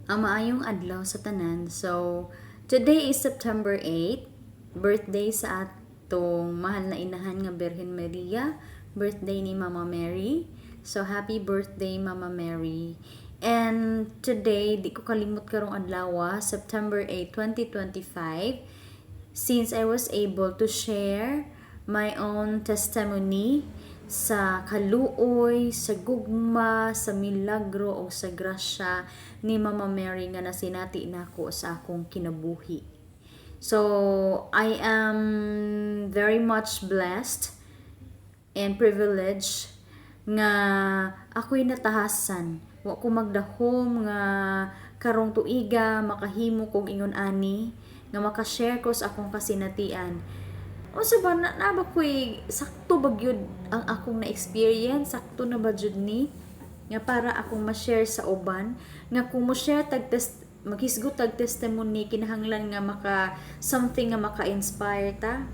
Ang maayong adlaw sa tanan. So, today is September 8, birthday sa atong mahal na inahan nga Birhen Maria, birthday ni Mama Mary. So, happy birthday Mama Mary. And today, di ko kalimot karong adlaw, September 8, 2025, since I was able to share my own testimony sa kaluoy, sa gugma, sa milagro o sa grasya ni Mama Mary nga nasinati nako sa akong kinabuhi. So, I am very much blessed and privileged nga ako'y natahasan. Wa ko magdahom nga karong tuiga makahimo kog ingon ani nga makashare ko sa akong kasinatian. O sa ba, na ba ko'y sakto ba gyud ang akong na-experience? Sakto na ba jud ni? Nga para akong ma-share sa uban? Nga kung mo-share maghisgot tag testimony, kinahanglan nga something nga maka-inspire ta?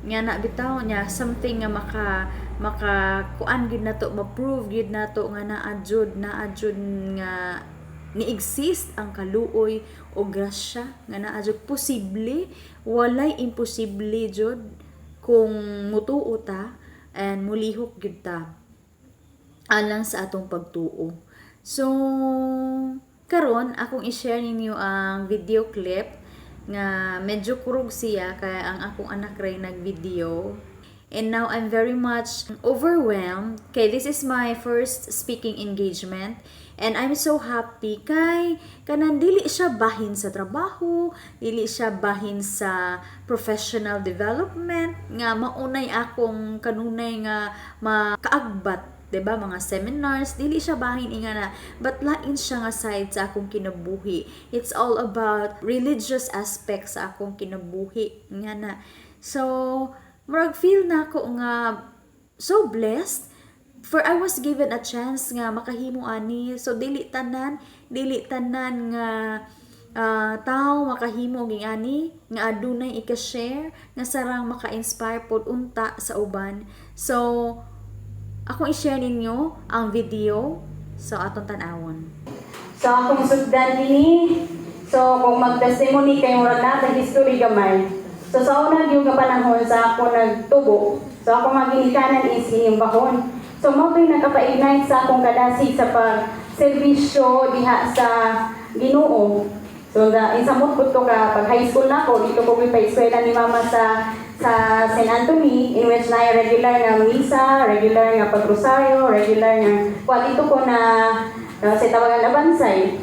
Nga na bitaw niya, something nga kuan gyud nato, ma-prove gyud nato nga naadjud nga ni-exist ang kaluoy o grasya nga naa jud posible, walay imposible jud kung mutuo ta and mulihok gyud ta alang sa atong pagtuo. So karon akong i-share ninyo ang video clip nga medyo kurog siya kaya ang akong anak ray nag-video. And now I'm very much overwhelmed. Okay, this is my first speaking engagement. And I'm so happy kay kanang dili siya bahin sa trabaho, dili siya bahin sa professional development, nga maunay akong kanunay nga makaagbat, diba, mga seminars, dili siya bahin inga na, but lain siya nga side sa akong kinabuhi. It's all about religious aspects sa akong kinabuhi nga na. So murag feel na ako nga so blessed, for I was given a chance nga makahimo ani. So dili tanan nga tao makahimo ging ani nga adunay ika-share nga sarang maka-inspire pod unta sa uban. So ako i-share ninyo ang video sa atong tan-awon. So akong sugdan ini, so kung mag-testimony kayo murag na sa history gamay. So sa una yung kapanahon sa ako nagtubo. So ako maginikanan is hinimbahon. So mo to'y nagkapa-ignite sa akong kadasi sa pag-servisyo diha sa Ginoo. So insamot ko to ka pag high school na ako, dito ko pa eskwela ni mama sa St. Anthony, in which na regular nga misa, regular nga pagrosaryo, regular nga dito ko na sa tawagan na bansay.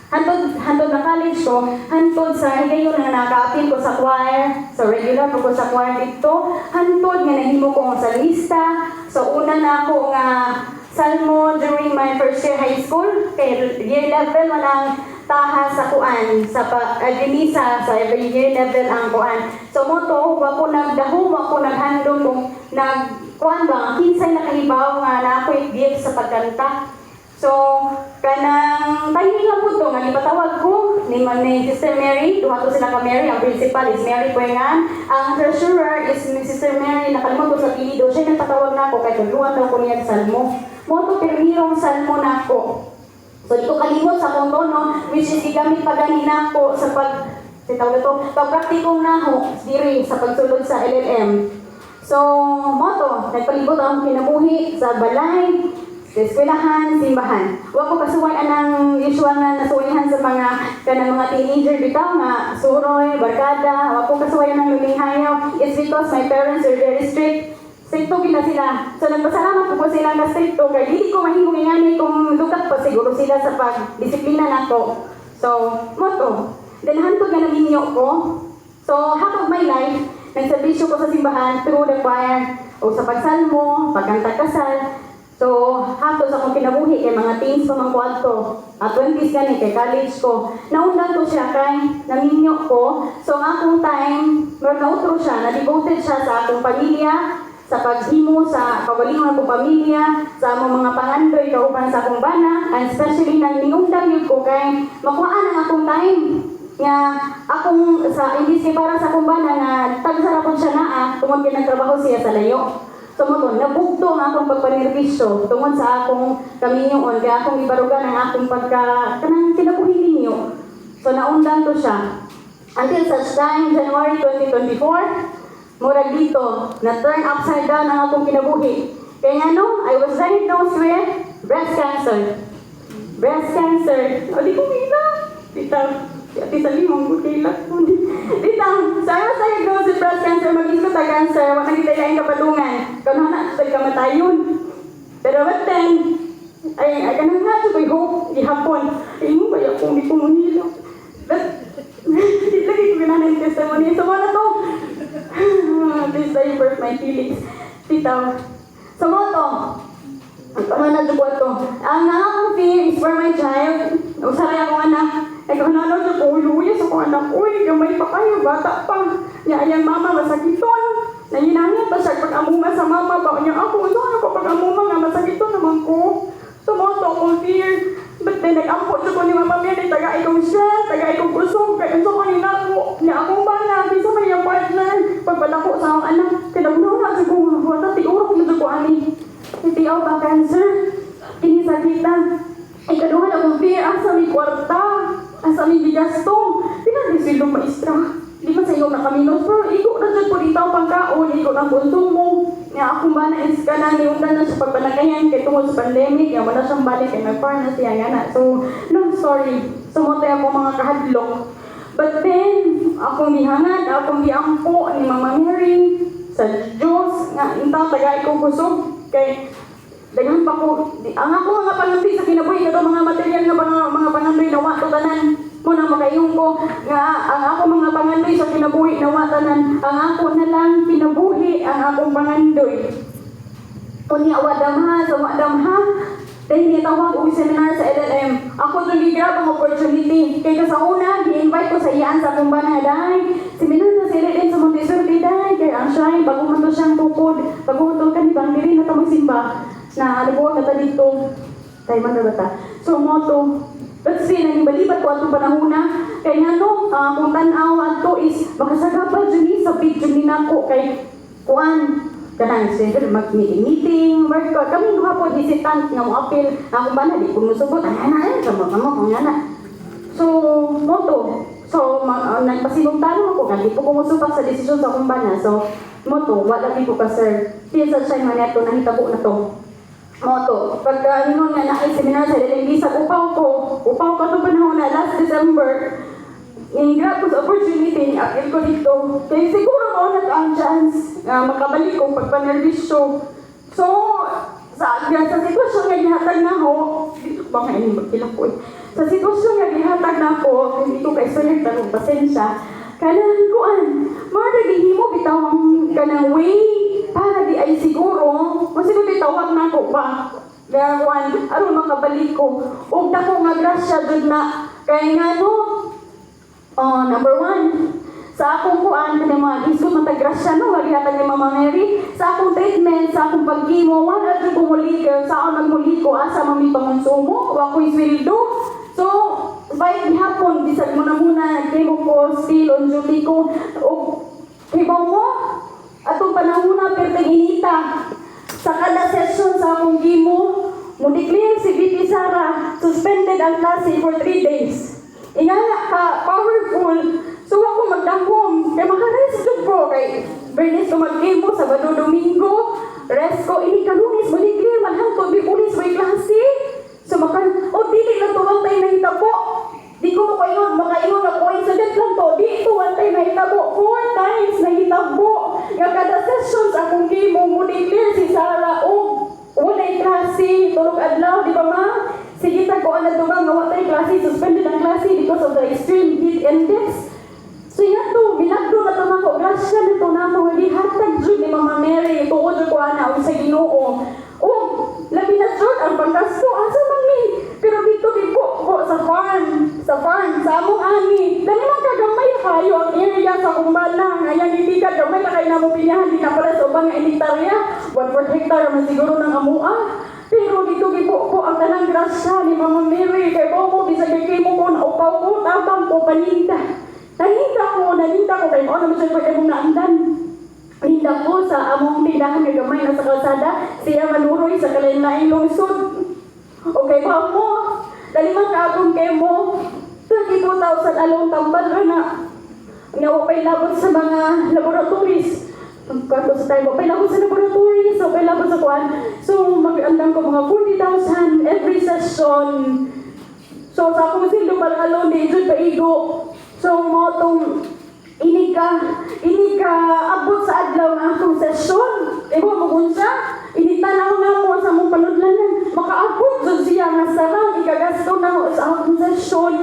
Hantod na college ko, hantod sa higayon nga naka-appeal ko sa choir. So regular ko sa choir dito. Hantod nga nahimo ko sa lista. So una na ako nga salmo during my first year high school. Kay year level man ang taha sa kuan sa Denisa sa every year level ang kuan. So mo to, wa ko nagdahom, wa ko naghandom kung kuan ba kinsay nakahibaw nga na ako gift sa pagkanta. So kanang timing lang po to, nga ipatawag ko ni Sister Mary, duha to sila ka Mary, ang principal is Mary Puengan, ang treasurer is ni Sister Mary, nakalimot ko sa pilido, siya nagpatawag na ako, kaya tuluan daw ko niya salmo. Mo to pirmirong salmo na ako. So di ko kalimot sa akong tono, which is gigamit pa gani na ako sa pagpraktikong na ako, diri sa pagsulod sa LLM. So mo to, nagpalibot akong kinabuhi sa balay, eskwelahan, simbahan. Wa ko kasuway anang usual nga nasuwihan sa kanang mga teenager bitaw nga suroy, barkada. Wa ko kasuway anang luminghayaw. It's because my parents are very strict. Stricto gina sila. So nagpasalamat ko sila na stricto kay dili ko mahimo ngani kung lukat pa siguro sila sa pagdisiplina nato. So moto. Then hantod nga naminyo ko. So half of my life nagserbisyo ko sa simbahan through the choir o sa pagsalmo, pagkanta kasal. So, hato sa akong kinabuhi kay mga teens pa mang kwarto. At 20s gani kay college ko. Naundan ko siya kay naminyo ko. So, ang akong time, nautro siya, na-devoted siya sa akong pamilya, sa paghimo, sa kawalingon akong pamilya, sa among mga pangandoy, kauban sa akong bana, and especially nang niungdan yun ko kay makuhaan ang akong time. Nga akong sa imbis para sa akong bana nga tagsarapon siya naa tungod kay nagtrabaho siya sa layo. Tumuton, nabugto ang akong pagpanerbisyo tungod sa akong kaminyoon, kaya akong ibarugan ang akong kanang kinabuhi ninyo. So naundan ko siya. Until such time, January 2024, murag dito, na-turn upside down ang akong kinabuhi. Kaya nga no, I was diagnosed with breast cancer. Breast cancer. O di ko kita. Tita, ati sa limang kutilat ko. Tita, so I was diagnosed with breast cancer, maging ko ta cancer, wala kita yung kapalungan. Kano na, sa kamatayon. Pero but then, ay kanang nga ito ko'y hope, ihapon. Ay mo ba kung di ko munila. But, lagi ko ganahan yung testimony. So wala to. This day birth my feelings. Tita, sa mo to. Ang pangalan ko ito. Ang akong fear is for my child. Usaray akong anak. Ay kung ano ito ko, uluyas ako anak. Uy, gamay pa kayo, bata pa. Niya ayang mama, masakiton. Nanginangit pa siya pag-amuma sa mama. Baka niya ako, so ano pa pag-amuma nga, masakiton naman ko. Tumoto akong fear. But then, nag-ampot ko ni Mama Mary, taga ikong siya, taga ikong busog, kaya so kanina ko, niya akong bana, bisa may yung partner, pagbalako sa akong anak, kinagulaw na sa kong wata, tiurok na ko ani, itiaw ba cancer, kinisakitan, ikaduhan akong fear, asa may kwarta, asa may bigasto, pinag-isilong maestra, di man sa iyo nakaminos, pero ikaw na dyan po dito ang pagkaon, ikaw ng konsumo, nga akong ba na is ka na niundan na sa pagpanagayan kaya tungkol sa pandemic, yung wala siyang balik kay nag-farm siya nga na. So, long story. Sumutay ako mga kahadlok. But then, akong gihangad, akong giampo ni Mama Mary sa Diyos, nga intaw tagay ko kusog kay daghan pa ko. Ang ako mga panampi sa kinabuhi, ito mga material na mga panampi na wato tanan. Muna makayong ko nga ang ako mga pangandoy sa kinabuhi na watanan, ang ako na lang kinabuhi ang akong pangandoy. Kunya wadam ha, sa wadam ha, dahil nitawag og seminar sa LLM. Ako itong gigrab ang opportunity. Kaya sa una, gi-invite ko sa iyaan sa akong banaday. Seminar na sa LLM sa Montessori day. Kaya ang shrine, bago man to siyang tukod, bago man to kanibang diri na tamang simba. Na alibuwag na ta dito. Tayo man na ba ta? So moto, but see, naging balibat ko atong panahon na. Kaya nga no, kung tanaw ato is makasagapal dyan sa video ni nako kay kuan. Kanang siyempre mag-meeting, workout. Kami nga po, hesitant nga mo apil. Ako ba na, di ko musugot. Ay, sama ka mo, kung yan na. So, moto. So, nagpasinungtano ako nga, di ko kumusupak sa desisyon sa akong bana. So, moto, wala di ko ka, sir. Tiyan sa siya man ito, nahitabo na to. Moto, pagka yun nga na seminar sa Lelengisa, upaw ko itong panahon na last December. Grab ko sa opportunity, apil ko dito. Kaya siguro ako ang chance na makabalik ko pagpanervisyo. So, sa sitwasyon nga gihatag na ako, dito ba nga ini magkilak ko eh. Sa sitwasyon nga gihatag na ako, hindi ko ka-istorya tanong pasensya, kanang kuan, mga nagihimo bitawang kanang way, para di ay siguro, kasi kung bitawag na ako ba, gawan, aron makabalik ko, huwag na ko nga grasya dun na, kaya nga no, number one, sa akong kuan, kanang mga isgo matagrasya no, magihatag ni Mama Mary, sa akong treatment, sa akong pagkimo, wala dyan kumuliko, sa akong nagmuliko, asa mami pangonsumo, wako'y sweldo, so, by hapon, bisag mo na muna, kimo ko, still on duty ko, o, hibaw mo, atong panahon na, perteng inita, sa kada session sa akong gimo, mo-declare si VP Sara, suspended ang klase for 3 days. Ingana ka, powerful, so ako magdahom, kaya makarest ko, kay Bernes ko mag-gimo, Sabado, Domingo, rest ko, ini kalunis, mo-declare, malhantod, may pulis, may klase, so dili lang to, one time nahitabo. Di ko makaingon na coincident lang to. Di ito, one time nahitabo. 4 times nahitabo. Nga kada sessions akong gimo mo declare si Sarah o walay klase, tulog adlaw, di ba ma? Sige tag ko ang tugang nga watay klase, suspended ang klase because of the extreme heat index. So yan to, milagro na to na ko. Grasya na to na mo. Hindi hatag dyan ni Mama Mary. Tuod ko ana, sa Ginoo. Labi na dyan ang panggasto. Asa man mi? Pero dito ko sa farm, sa among ani. Dali lang kagamay kayo ang area sa kumbala. Ngayon hindi ka gamay na kayo na mo pilihan. Di na pala sa ubang hektarya. 1/4 hectare man siguro ng amua. Pero dito ko ang talang grasya ni Mama Mary. Kay Bobo, bisag kay mo ko na upaw ko, tabang ko paninda. Naninda ko kay mo naman siya pwede mong naandan. Ninda ko sa among tindahan na gamay na sa kalsada, siya manuroy sa kalain-laing lungsod. Okay ba mo? Dali man kaagong kay mo. lagi 2,000 along tambal ra na. Nga wapay labot sa mga laboratories. Pagkato sa tayo, wapay labot sa laboratories, wapay labot sa kuan. So, mag-andam ko mga 40,000 every session. So, sa akong sildo parang alone, di dyan paigo. So, mo itong ini ka abot sa adlaw ng akong session. Ewa mo kunsa, initanaw na mo sa mong panudlanan. Makaabot dyan siya nga sarang, ikagasto na mo sa akong session.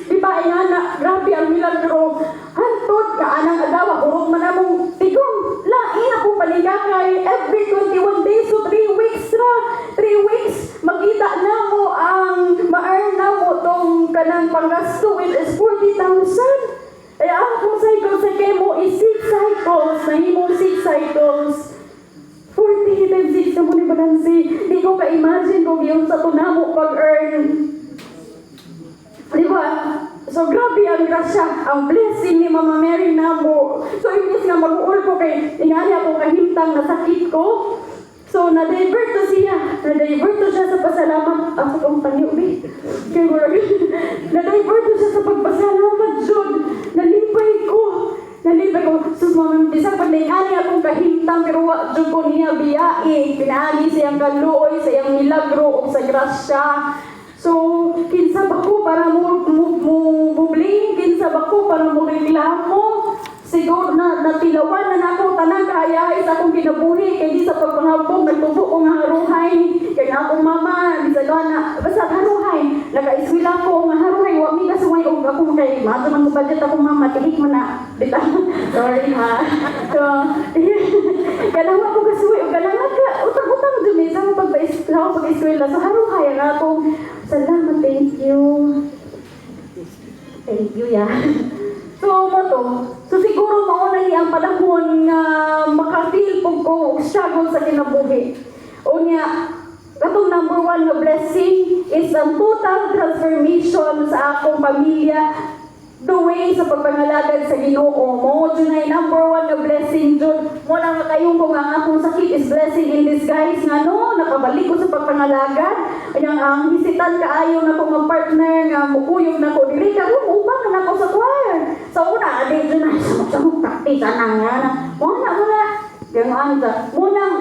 Diba, na, grabe ang milagro. Hantod ka, anang adawa, urog man among tigong. Lain akong paligakay, every 21 days, so 3 weeks ra. 3 weeks, makita na mo ang ma-earn na mo tong kanang panggasto, which is 40,000. Kaya akong cycle sa kemo is 6 cycles, nahimong 6 cycles. 40 times 6 na mo ni Balansi. Di ko ka-imagine kung yun sa tunamo pag-earn. Di ba? So, grabe ang grasya, ang blessing ni Mama Mary na mo. So, imbis nga mag-uul ko kay, ingali ako kahimtang na sakit ko. So, na-divert to siya. Na-divert to siya sa pasalamat. Ako kong paniubi. Kaya mo na-divert to siya sa pagpasalamat, Jod. Nalipay ko. Sus, Mama, bisang panlingali akong kahimtang, pero wak, Jod ko niya biyae. Pinaagi siyang kaluoy, siyang milagro, o sa grasya. So, kinsa ba ko para mo blame, kinsa ba ko para mo reklamo. Siguro na natilawan na ako tanang kaya sa akong kinabuhi kay di sa pagpangabong nagtubo ko nga haruhay kay nga akong mama di sa na basta haruhay naka-eskwela ko nga haruhay wa mi kasuway og ako kay mato man mo budget akong mama tilik man na bitaw. Sorry ha. So, kanang ako kasuway og kanang utang-utang jud mi sa pag-eskwela so haruhay ang akong salamat, thank you. Thank you, ya. So, mo to. So, siguro mauna niya ang panahon nga makafeel po ko og struggle sa kinabuhi. O niya, katong number 1 na blessing is ang total transformation sa akong pamilya the way sa pagpangalagad sa Ginoo. Mo dyan ay number 1 na blessing dyan. Mo na nga kayong kung ang akong sakit is blessing in disguise nga no, nakabalik ko sa pagpangalagad. Ang hisitan kaayo na kong partner nga mukuyog na ko. Dili ka rin, upang na ako sa choir. Sa una, adi dyan ay samot-samot practice anang nga na. Muna. Gano'n dyan. Munang,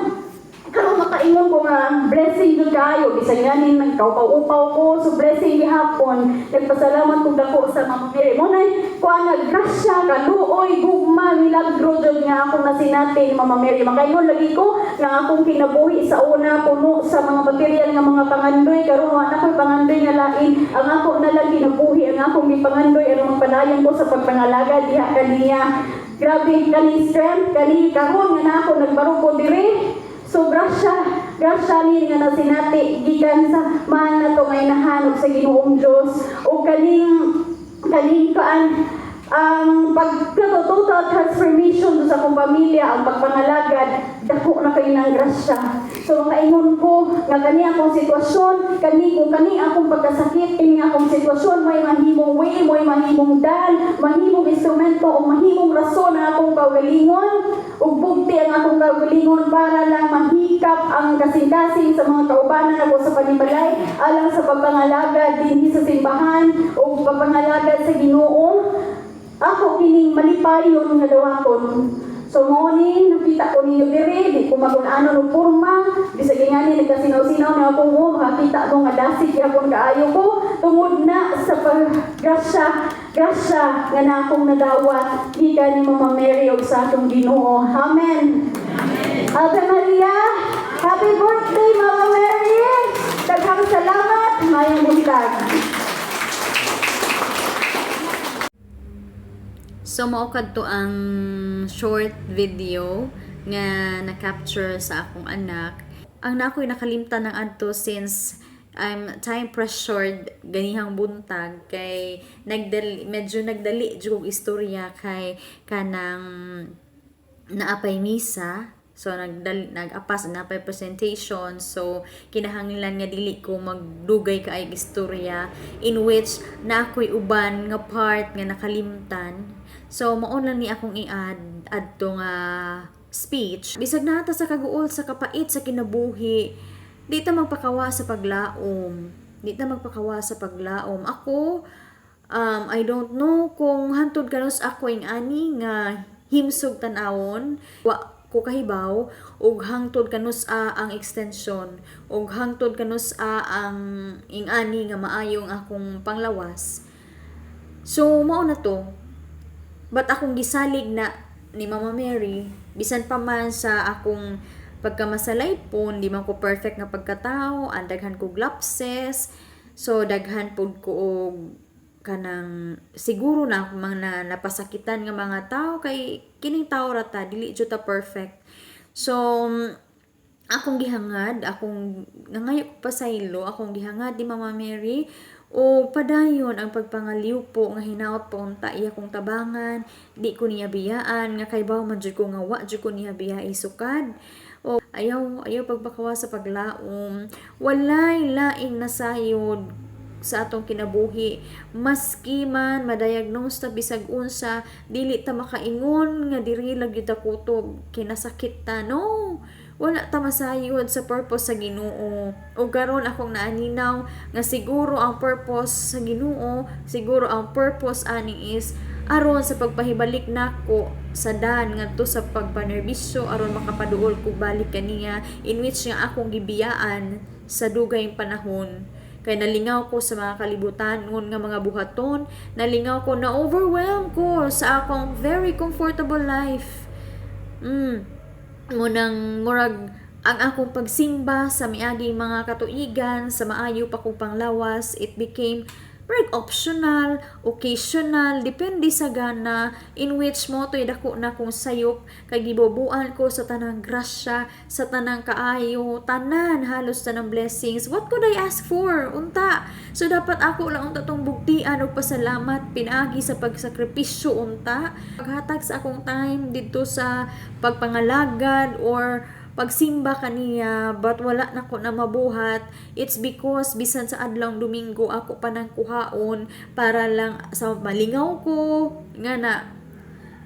karon makaingon ko nga blessing jud kayo bisan ganin nagkaupaw-upaw ko so blessing gihapon nagpasalamat kog dako sa Mama Mary mo nay kuan nga grasya kaluoy gugma milagro jud nga akong nasinati ni Mama Mary makaingon lagi ko nga akong kinabuhi sa una puno sa mga material nga mga pangandoy karon wala ko'y pangandoy nga lain ang ako na lang kinabuhi ang akong gipangandoy ang magpadayon ko sa pagpangalaga diha kaniya grabe kani strength kani karon nga na ako nagbarog ko diri. So, grasya ni nga nasinati, gikan sa mahal na to may nahanap sa Ginoong Diyos. O kaning kaan, ang total transformation sa akong pamilya, ang pagpangalagad, dako na kayo ng grasya. So, kaingon ko, nga kani akong sitwasyon, kung kani akong pagkasakit, kini akong sitwasyon, may mahimong way, may mahimong dal, mahimong instrumento, o mahimong rason na akong kagalingon, o bugti ang akong kagalingon para lang mahikap ang kasing-kasing sa mga kaubanan ako sa panibalay, alang sa pagpangalagad, dinhi sa simbahan, o pagpangalagad sa Ginoo. Ako kining malipayon nga dawaton. So mo ni nakita ko ninyo diri, di ko magun-ano no porma, bisag ingani nagkasinaw-sinaw na ako mo, makita mo nga dasig gyapon kaayo ko tungod na sa grasya nga na akong nadawat gikan ni Mama Mary ug sa atong Ginoo. Amen. Ave Maria, happy birthday Mama Mary. Daghang salamat, mayong buntag. So, maukad to ang short video nga na-capture sa akong anak. Ang nako'y nakalimtan ng adto since I'm time pressured ganihang buntag kay medyo nagdali jud istorya kay kanang naapay misa. So, nag-apas na pa presentation. So, kinahanglan nga dili ko magdugay kaayong istorya in which na ako'y uban nga part nga nakalimtan. So, maon lang ni akong i-add tong speech. Bisag nata sa kaguol, sa kapait, sa kinabuhi, di ta magpakawa sa paglaom. Ako, I don't know kung hantod kanos ako ing ani nga himsog tan-awon wa ko kahibaw ug hangtod kanus ang extension ug hangtod kanus ang ing ani nga maayo ang akong panglawas. So mao na to. But akong gisalig na ni Mama Mary, bisan pa man sa akong pagkamasalay po, di man ko perfect nga pagkatao, ang daghan ko lapses, so daghan pod ko og kanang siguro na ako mga napasakitan nga mga tao kay kining tao rata dili jud ta perfect. So akong gihangad, akong nangayo ko pasaylo, akong gihangad di Mama Mary o padayon ang pagpangaliw po nga hinaot po unta iya kong tabangan, di ko niya biyaan nga kay baw man jud ko nga wa jud ko niya biyai sukad. O ayaw pagbakawa sa paglaom, walay laing nasayod sa atong kinabuhi, maski man madiagnose ta bisag unsa, dili ta makaingon nga diri lagi ta kutob kinasakit ta, no, wala ta masayod sa purpose sa Ginoo. O karon akong naaninaw nga siguro ang purpose sa Ginoo, siguro ang purpose ani is aron sa pagpahibalik nako sa dan ngadto sa pagpanerbisyo aron makapaduol ko balik kaniya, in which nga akong gibiyaan sa dugay panahon. Kay nalingaw ko sa mga kalibutan nga mga buhaton, nalingaw ko, na overwhelm ko sa akong very comfortable life. Munang murag ang akong pagsimba sa miaging mga katuigan sa maayo pa kong panglawas, it became optional, occasional, depende sa gana, in which mo to'y dako na kong sayop, kay gibobuan ko sa tanang grasya, sa tanang kaayo, tanan, halos tanang blessings. What could I ask for? Unta. So, dapat ako lang unta tong bugtian o pasalamat, pinagi sa pagsakripisyo unta, paghatag sa akong time dito sa pagpangalagad or pagsimba kaniya, but wala na ko na mabuhat. It's because bisan sa adlong Domingo ako pa nang kuhaon para lang sa malingaw ko nga na.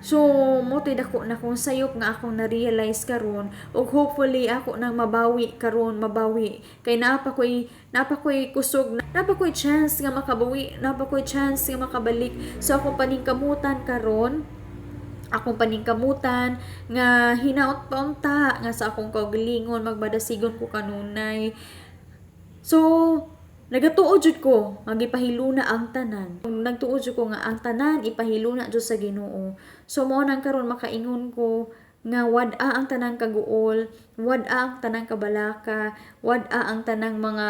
So mo dako na kong sayop nga akong na-realize karon, ug hopefully ako nang mabawi karon, mabawi kay napa ko'y kusog, napa ko'y chance nga makabawi, napa ko'y chance nga makabalik. So ako paningkamutan karon, akong paningkamutan nga hinaot pa unta nga sa akong kaugalingon magbadasigon ko kanunay. So nagatuod jud ko nga gipahiluna ang tanan. Nagtuod jud ko nga ang tanan ipahiluna jud sa Ginoo. So mao nang karon makaingon ko nga wad-a ang tanang kaguol, wad-a ang tanang kabalaka, wad-a ang tanang mga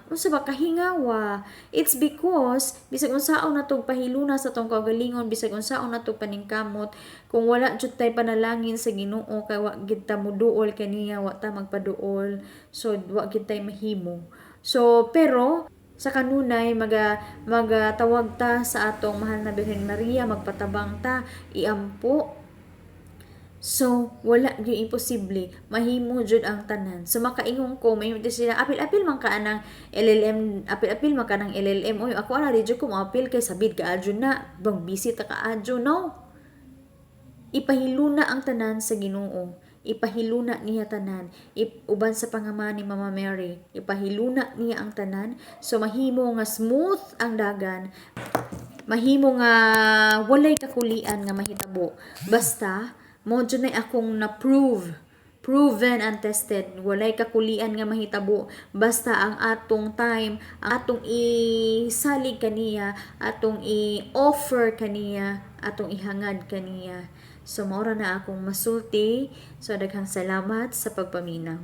unsa ba kahingawa. It's because bisag unsaon natong pahiluna sa tong kaugalingon, bisag unsaon natong paningkamot, kung wala jud tay panalangin sa Ginoo kay wa gid ta moduol kaniya, wa ta magpaduol. So wa gid tay mahimo. So pero sa kanunay magatawag ta sa atong mahal na Birhen Maria, magpatabang ta, iampo. So, wala gyud imposible, mahimo jud ang tanan. So makaingon ko, may sila apil-apil man ka nang LLM, apil-apil man ka nang LLM. Oy, ako ana di jud ko mo-apil kay sabid ka adyo na, bang busy ta ka adyo, no. Ipahiluna ang tanan sa Ginoo. Ipahiluna niya tanan. Uban sa pangaman ni Mama Mary, ipahiluna niya ang tanan. So mahimo nga smooth ang dagan. Mahimo nga walay kakulian nga mahitabo. Basta mo dyan ay akong proven and tested, walay kakulian nga mahitabo, basta ang atong time, ang atong isalig kaniya, atong i-offer kaniya, atong ihangad kaniya. So maura na akong masulti. So daghang salamat sa pagpaminaw.